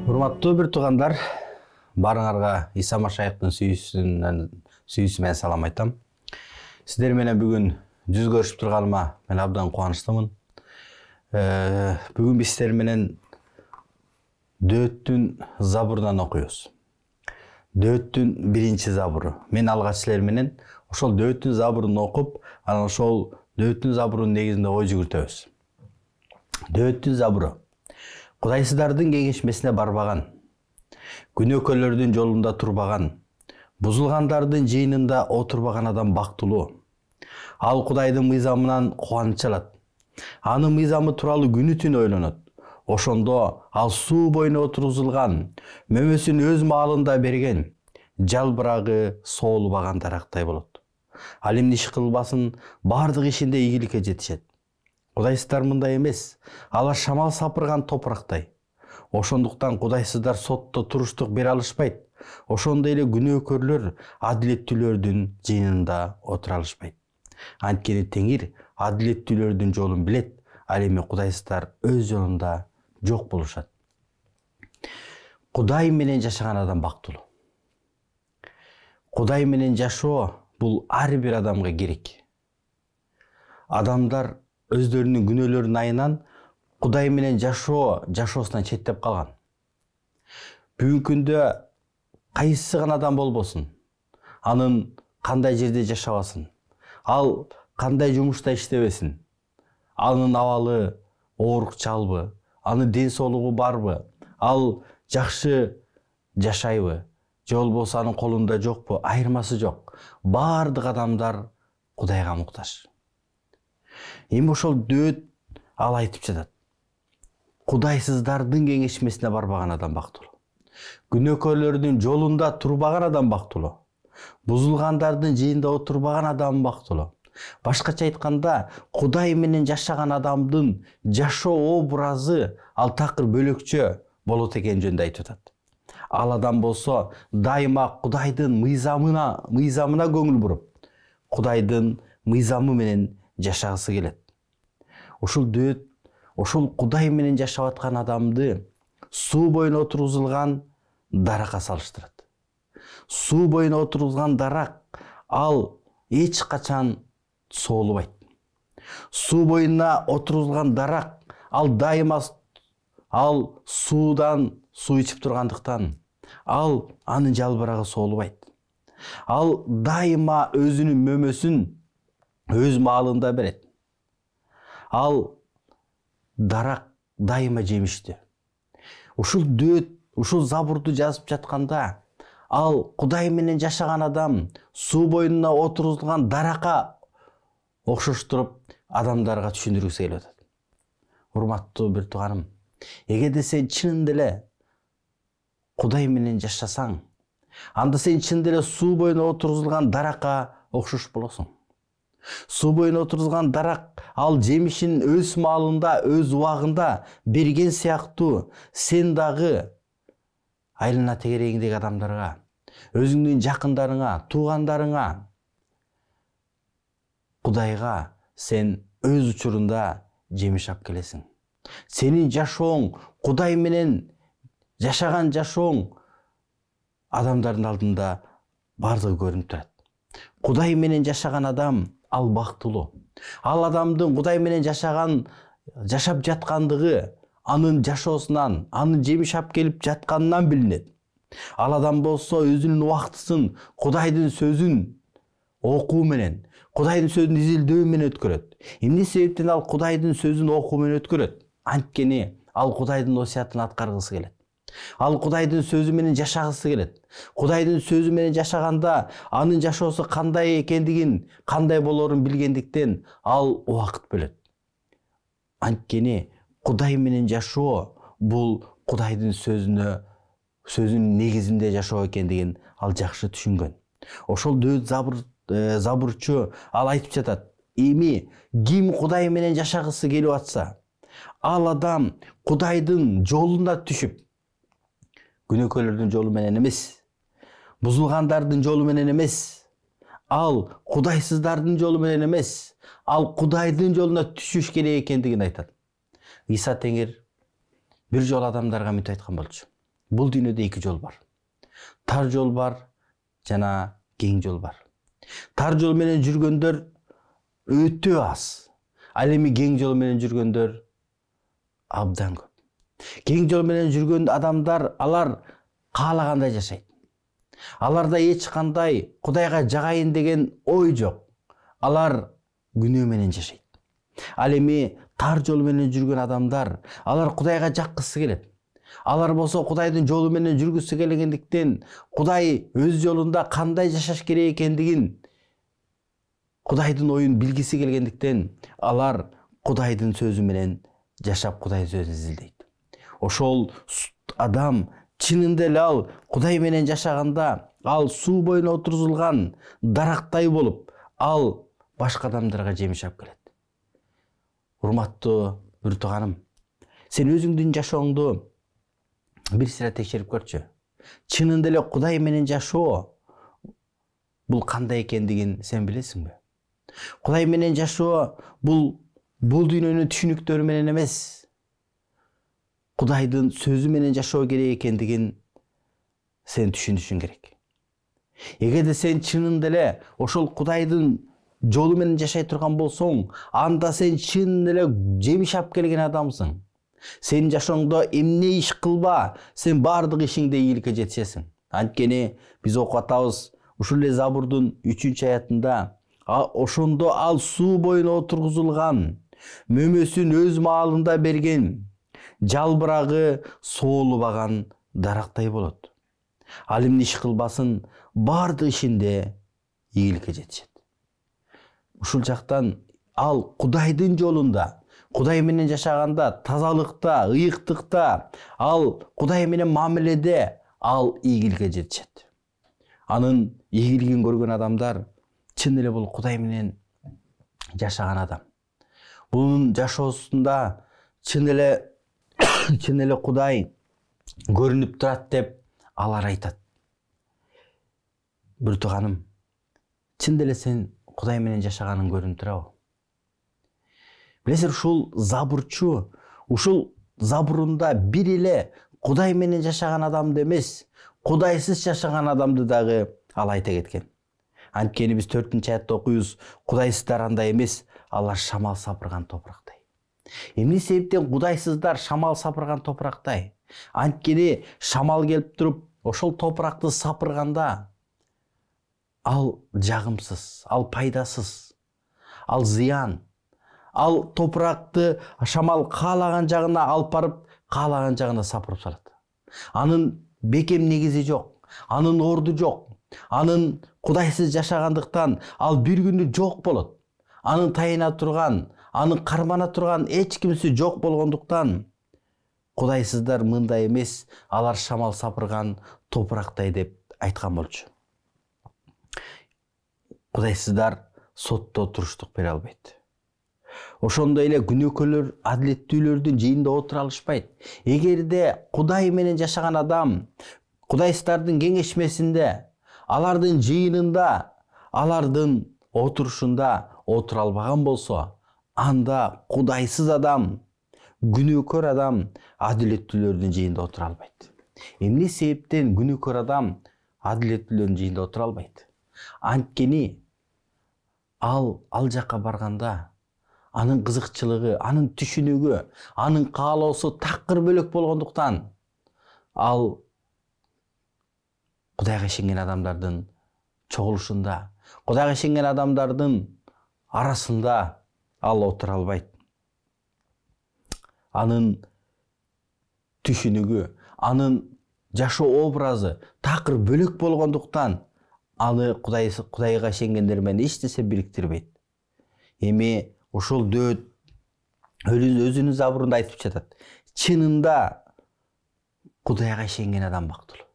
Урматтуу бир туугандар, барыңарга Иса Машайыктын сүйүүсү менен салам айтам. Сиздер менен бүгүн жүз көрүшүп турганыма мен абдан кубанычтымын. Бүгүн биз сиздер менен Дөөттүн забурунан окуйбуз. Дөөттүн биринчи забуру. Мен алгач силер менен ошол Дөөттүн забурун окуп, анан ошол Дөөттүн забурунун негизинде ой жүгүртөбүз. Дөөттүн забуру. Кудайсыздардын кеңешмесине барбаган, күнөөкөрлөрдүн жолунда турбаган, бузулгандардын жыйынында отурбаган адам бактылуу. Ал Кудайдын мыйзамынан кубаныч алат. Анын мыйзамы тууралуу күнү түн ойлонот. Ошондо ал суу боюна отургузулган, мөмөсүн өз маалында берген, жалбырагы соолубаган дарактай болот. Ал эмне иш кылбасын, бардык ишинде ийгиликке жетишет. Кудайсыздар мындай эмес, алар шамал сапырган топурактай. Ошондуктан кудайсыздар сотто туруштук бере алышпайт. Ошондой эле күнөөкөрлөр адилеттүүлөрдүн жыйынында отура алышпайт. Анткени Теңир адилеттүүлөрдүн жолун билет, ал эми кудайсыздар өз жолунда жок болушат. Кудай менен жашаган адам бактылуу. Кудай менен жашоо бул ар бир адамга керек. Адамдар өздөрүнүн күнөөлөрүнүн айынан Кудай менен жашоосунан четтеп калган. Бүгүнкү күндө кайсы гана адам болбосун, анын кандай жерде жашабасын, ал кандай жумушта иштебесин, анын абалы оорукчалбы, анын ден соолугу барбы, ал жакшы жашайбы, же болбосо анын колунда жокпу, айырмасы жок. Бардык адамдар Кудайга муктаж. Эми ошол Дөөт ал айтып жатат. Кудайсыздардын кеңешмесине барбаган адам бактылуу. Күнөөкөрлөрдүн жолунда турбаган адам бактылуу. Бузулгандардын жыйында отурбаган адам бактылуу. Башкача айтканда, Кудай менен жашаган адамдын жашоо образы ал такыр бөлөкчө болот экен жөнүндө айтып атат. Ал адам болсо дайыма Кудайдын мыйзамына көңүл буруп, Кудайдын мыйзамы менен жашагысы келет. Ушул Дөөт, ошол Кудай менен жашап аткан адамды суу боюна отургузулган даракка салыштырат. Суу боюна отургузулган дарак ал эч качан соолубайт. Суу боюна отургузулган дарак ал дайыма суудан суу ичип тургандыктан ал анын жалбырагы соолубайт. Ал дайыма өзүнүн мөмөсүн өз маалында берет. Ал дарак дайыма жемиштүү. Ушул Дөөт, ушул забурду жазып жатканда, ал Кудай менен жашаган адам суу боюна отургузулган даракка окшоштуруп адамдарга түшүндүргүсү келип атат. Урматтуу бир тууганым, эгерде сен чынында эле Кудай менен жашасаң, анда сен чынында эле суу боюна отургузулган даракка окшош болосуң. Суу боюна отургузулган дарак ал жемишин өз маалында, өз убагында берген сыяктуу, сен дагы айлана тегерегиңдеги адамдарга, өзүңдүн жакындарыңа, туугандарыңа, Кудайга сен өз учурунда жемиш алып келесиң. Сенин жашооң, Кудай менен жашаган жашооң адамдардын алдында бардыгы көрүнүп турат. Кудай менен жашаган адам ал бактылуу. Ал адамдын Кудай менен жашап жаткандыгы анын жашоосунан, анын жемиш алып келип жатканынан билинет. Ал адам болсо өзүнүн убактысын Кудайдын сөзүн окуу менен, Кудайдын сөзүн изилдөө менен өткөрөт. Эмне себептен ал Кудайдын сөзүн окуу менен өткөрөт? Анткени ал Кудайдын осуятын аткаргысы келет. Ал Кудайдын сөзү менен жашагысы келет. Кудайдын сөзү менен жашаганда анын жашоосу кандай экендигин, кандай болорун билгендиктен ал убакыт бөлөт. Анткени Кудай менен жашоо бул Кудайдын сөзүнүн негизинде жашоо экендигин ал жакшы түшүнгөн. Ошол Дөөт забурчу ал айтып жатат. Эми ким Кудай менен жашагысы келип атса, ал адам Кудайдын жолуна түшүп, күнөөкөрлөрдүн жолу менен эмес, бузулгандардын жолу менен эмес, ал кудайсыздардын жолу менен эмес, ал Кудайдын жолуна түшүш керек экендигин айтат. Иса Теңир бир жолу адамдарга мынтип айткан болчу. Бул дүйнөдө эки жол бар. Тар жол бар, жана кең жол бар. Тар жол менен жүргөндөр өтө аз. Ал эми кең жол менен жүргөндөр абдан көп. Кең жол менен жүргөн адамдар, алар каалагандай жашайт. Аларда эч кандай Кудайга жагайын деген ой жок. Алар күнөө менен жашайт. Ал эми тар жол менен жүргөн адамдар, алар Кудайга жаккысы келет. Алар болсо Кудайдын жолу менен жүргүсү келгендиктен, Кудай өз жолунда кандай жашаш керек экендигин, Кудайдын оюн билгиси келгендиктен, алар Кудайдын сөзү менен жашап Кудайдын сөзүн изилдейт. Ошол адам чынында эле ал Кудай менен жашаганда, ал суу боюна отурузулган дарактай болуп, ал башка адамдарга жемиш алып келет. Урматтуу бир тууганым, сен өзүңдүн жашооңду бир сыйра текшерип көрчү. Чынында эле Кудай менен жашоо бул кандай экендигин сен билесиңби? Кудай менен жашоо бул дүйнөнүн түшүнүктөрү менен эмес, Кудайдын сөзү менен жашоо керек экендигин сен түшүнүшүң керек. Эгерде сен чынында эле ошол Кудайдын жолу менен жашай турган болсоң, анда сен чынында эле жемиш алып келген адамсың. Сен жашооңдо эмне иш кылба, сен бардык ишиңде ийгиликке жетишесиң. Анткени биз окуп атабыз, ушул эле Забурдун 3-аятында, ошондо ал суу боюна отургузулган, мөмөсүн өз маалында берген, жалбырагы соолубаган дарактай болот. Ал эмне иш кылбасын, бардык ишинде ийгиликке жетишет. Ушул жактан ал Кудайдын жолунда, Кудай менен жашаганда, тазалыкта, ыйыктыкта, ал Кудай менен мамиледе, ал ийгиликке жетишет. Анын ийгилигин көргөн адамдар чын эле бул Кудай менен жашаган адам. Бунун жашоосунда чын эле Кудай көрүнүп турат деп алар айтат. Бир тууганым, чын эле сен Кудай менен жашаганың көрүнүп турабы? Билесиз, ушул забурчу, ушул забурунда бир эле Кудай менен жашаган адамды эмес, Кудайсыз жашаган адамды дагы ал айта кеткен. Анткени биз 4-аятта окуйбуз, Кудайсыздар андай эмес, алар шамал сапырган топурактай. Эмне себептен Кудайсыздар шамал сапырган топурактай? Анткени шамал келип туруп, ошол топуракты сапырганда, ал жагымсыз, ал пайдасыз, ал зыян. Ал топуракты шамал каалаган жагына алып барып, каалаган жагына сапырып салат. Анын бекем негизи жок, анын орду жок. Анын Кудайсыз жашагандыктан ал бир күнү жок болот. Анын тайына турган, анын кармана турган эч кимси жок болгондуктан, Кудайсыздар мындай эмес, алар шамал сапырган топурактай деп айткан болчу. Кудайсыздар сотто туруштук бере албайт. Ошондой эле күнөөкөрлөр адилеттүүлөрдүн жыйында отура алышпайт. Эгерде Кудай менен жашаган адам Кудайсыздардын кеңешмесинде, алардын жыйынында, алардын отурушунда отура албаган болсо, анда Кудайсыз адам, күнөөкөр адам адилеттүүлөрдүн жыйында отура албайт. Эмне себептен күнөөкөр адам адилеттүүлөрдүн жыйында отура албайт? Анткени ал жакка барганда, анын кызыкчылыгы, анын түшүнүгү, анын каалоосу такыр бөлөк болгондуктан, ал Кудайга ишенген адамдардын чогулушунда, Кудайга ишенген адамдардын арасында ал отура албайт. Анын түшүнүгү, анын жашоо образы такыр бөлөк болгондуктан, аны Кудайга ишенгендер менен эч нерсе бириктирбейт. Эми ошол дөт өзүнүн забурунда айтып жатат. Чынында Кудайга ишенген адам бактылуу.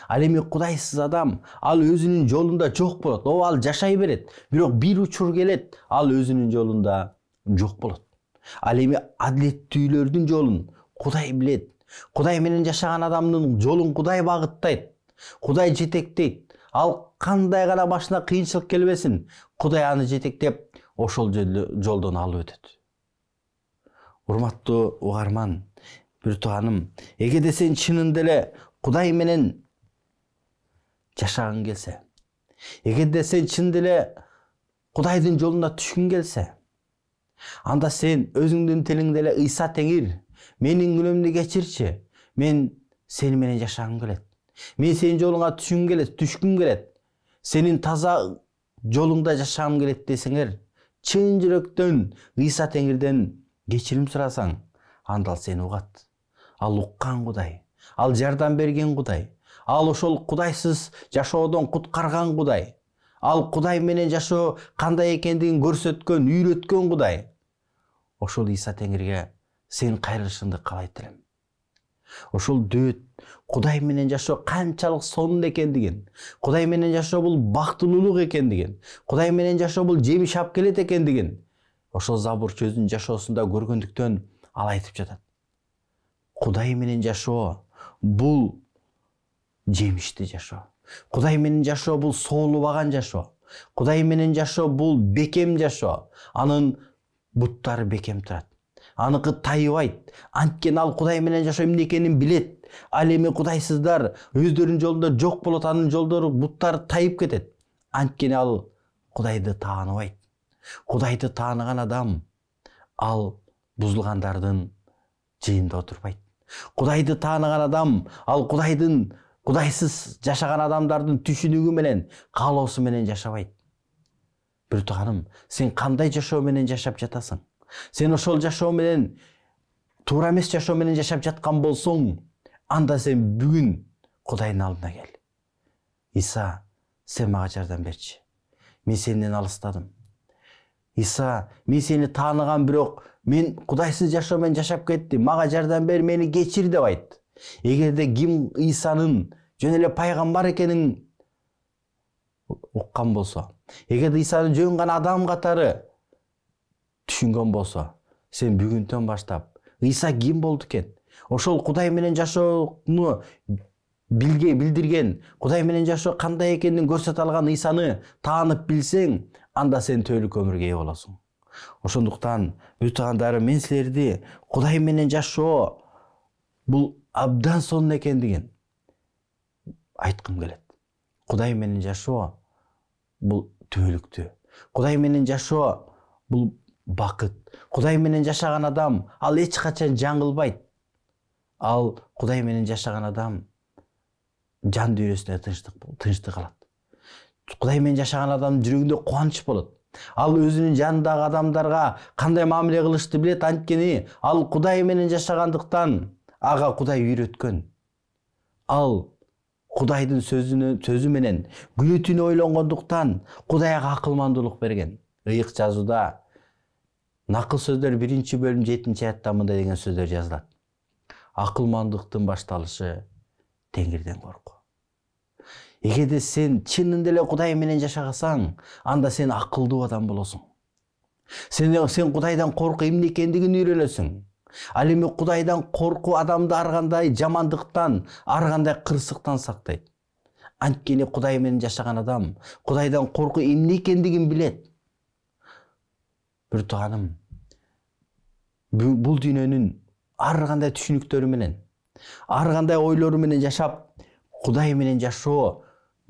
Ал эми Кудайсыз адам, ал өзүнүн жолунда жок болот. Ал жашай берет, бирок бир учур келет, ал өзүнүн жолунда жок болот. Ал эми адилеттүүлөрдүн жолун Кудай билет. Кудай менен жашаган адамдын жолун Кудай багыттайт. Кудай жетектейт. Ал кандай гана башына кыйынчылык келбесин, Кудай аны жетектеп, ошол жолдон алып өтөт. Урматтуу угарман, бир тууганым, эгерде сен чынында эле Кудай менен жашагың келсе, эгерде сен чын деле Кудайдын жолуна түшкүң келсе, анда сен өзүңдүн тилиңде эле Ыйса Теңир, менин күнөөмдү кечирчи, мен сени менен жашагым келет. Мен сенин жолуңа түшкүм келет. Сенин таза жолуңда жашагым келет десеңер, чын жүрөктөн Ыйса Теңирден кечирим сурасаң, анда ал сени угат. Ал уккан Кудай, ал жардам берген Кудай, ал ошол кудайсыз жашоодон куткарган Кудай. Ал Кудай менен жашоо кандай экендигин көрсөткөн, үйрөткөн Кудай. Ошол Ыйса Теңирге сен кайрылышыңды каалайт элем. Ошол дөт Кудай менен жашоо канчалык сонун экендигин, Кудай менен жашоо бул бактылуулук экендигин, Кудай менен жашоо бул жемиш алып келет экендигин ошол забурчу өзүнүн жашоосунда көргөндүктөн ал айтып жатат. Кудай менен жашоо бул жемиштүү жашоо. Кудай менен жашоо бул соолубаган жашоо. Кудай менен жашоо бул бекем жашоо. Анын буттары бекем турат. Аныкы тайбайт. Анткени ал Кудай менен жашоо эмне экенин билет. Ал эми кудайсыздар өздөрүнүн жолунда жок болот, анын жолдору буттары тайып кетет. Анткени ал Кудайды тааныбайт. Кудайды тааныган адам ал бузулгандардын жыйында отурбайт. Кудайды тааныган адам ал Кудайсыз жашаган адамдардын түшүнүгү менен, каалоосу менен жашабайт. Бир тууганым, сен кандай жашоо менен жашап жатасың? Сен ошол жашоо менен, туура эмес жашоо менен жашап жаткан болсоң, анда сен бүгүн Кудайдын алдына кел. Иса, сен мага жардам берчи. Мен сенден алыстадым. Иса, мен сени тааныгам, бирок мен Кудайсыз жашоо менен жашап кеттим. Мага жардам бер, мени кечир деп айт. Эгерде ким Исанын жөн эле пайгамбар экенин уккан болсо, эгерде Исаны жөн гана адам катары түшүнгөн болсо, сен бүгүнтөн баштап Иса ким болду экен? Ошол Кудай менен жашоону билдирген, Кудай менен жашоо кандай экенин көрсөтө алган Исаны таанып билсең, анда сен түбөлүк өмүргө ээ болосуң. Ошондуктан, бүтүгандары, мен силерди Кудай менен жашоо бул абдан сонун экендигин айткым келет. Кудай менен жашоо бул түбөлүктүү. Кудай менен жашоо бул бакыт. Кудай менен жашаган адам ал эч качан жаңылбайт. Ал Кудай менен жашаган адам жан дүйнөсүнө тынчтык алат. Кудай менен жашаган адамдын жүрөгүндө кубаныч болот. Ал өзүнүн жанындагы адамдарга кандай мамиле кылышты билет, анткени ал Кудай менен жашагандыктан ага Кудай үйрөткөн. Ал Кудайдын сөзү менен күнү түнү ойлонгондуктан Кудай ага акылмандуулук берген. Ыйык жазууда Накыл сөздөр 1-бөлүм 7-аятта мындай деген сөздөр жазылат. Акылмандыктын башталышы Теңирден корку. Эгерде сен чынында эле Кудай менен жашасаң, анда сен акылдуу адам болосуң. Сен Кудайдан корку эмне экендигин үйрөнөсүң. Ал эми Кудайдан корку адамды ар кандай жамандыктан, ар кандай кырсыктан сактайт. Анткени Кудай менен жашаган адам Кудайдан корку эмне экендигин билет. Бир тууганым, бул дүйнөнүн ар кандай түшүнүктөрү менен, ар кандай ойлору менен жашап, Кудай менен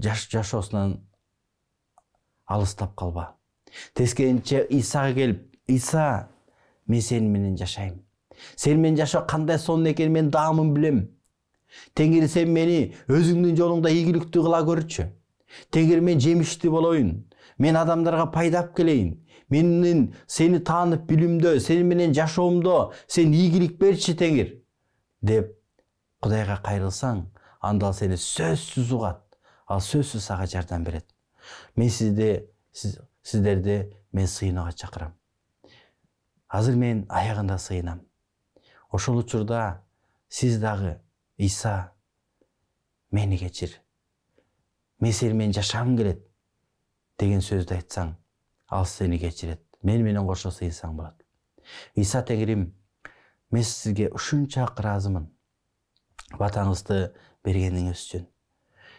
жашоосунан алыстап калба. Тескерисинче Исага келип, Иса, мен сени менен жашайм. Сен менен жашоо кандай сонун экенин мен даамын билем. Теңир, сен мени өзүңдүн жолуңда ийгиликтүү кыла көрчү. Теңир, мен жемиштүү болоюн. Мен адамдарга пайдап келейин. Менин сени таанып билүүмдө, сени менен жашоомдо сен ийгилик берчи, Теңир, деп Кудайга кайрылсаң, анда ал сени сөзсүз угат. Ал сөзсүз сага жардам берет. Мен сиздерди мен сыйынууга чакырам. Азыр мен аягында сыйынам. Ошол учурда сиз дагы, Иса, мени кечир. Мен сени менен жашагым келет деген сөздү айтсаң, ал сени кечирет. Мен менен кошо сыйынсаң болот. Иса Теңирим, мен сизге ушунчалык ыраазымын. Батаңызды бергениңиз үчүн.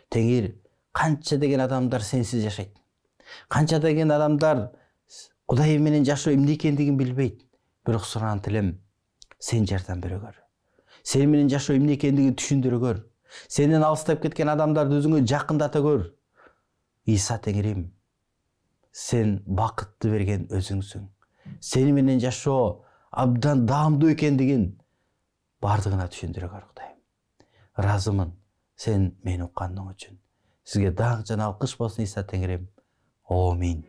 Теңир, канча деген адамдар сенсиз жашайт. Канча деген адамдар Кудай менен жашоо эмне экендигин билбейт. Бирок суран тилем, сен жардам бере көр. Сен менен жашоо эмне экендигин түшүндүрө көр. Сенен алыстап кеткен адамдарды өзүңө жакындата көр. Иса Теңирим, сен бакытты берген өзүңсүң. Сени менен жашоо абдан даамдуу экендигин бардыгына түшүндүрө көр, Кудайым. Ыраазымын сен мени уккандыгың үчүн. Сизге даңк жана алкыш болсун, Иса Теңирим. Амин.